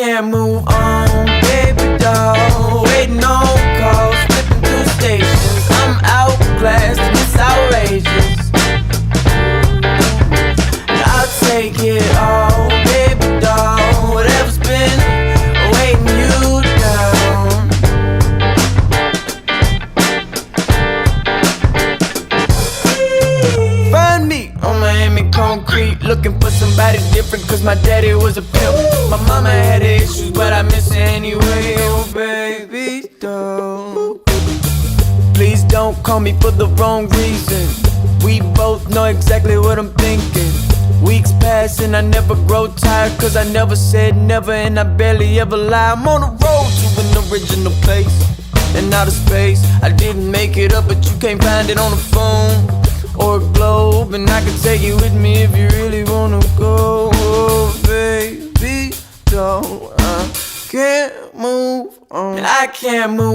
can't move on, baby doll. Waiting on calls, flipping through stations. I'm outclassed and it's outrageous. And I'll take it all, baby doll. Whatever's been weighing you down. Find me on Miami concrete, looking for somebody different, cause my daddy was a pimp. My mama had issues, but I miss her anyway. Oh baby doll, please don't call me for the wrong reason. We both know exactly what I'm thinking. Weeks pass and I never grow tired, cause I never said never and I barely ever lie. I'm on the road to an original place and outer space. I didn't make it up, but you can't find it on the phone or a globe, and I can take you with me if you really wanna go. Oh, baby doll, I can't move on. I can't move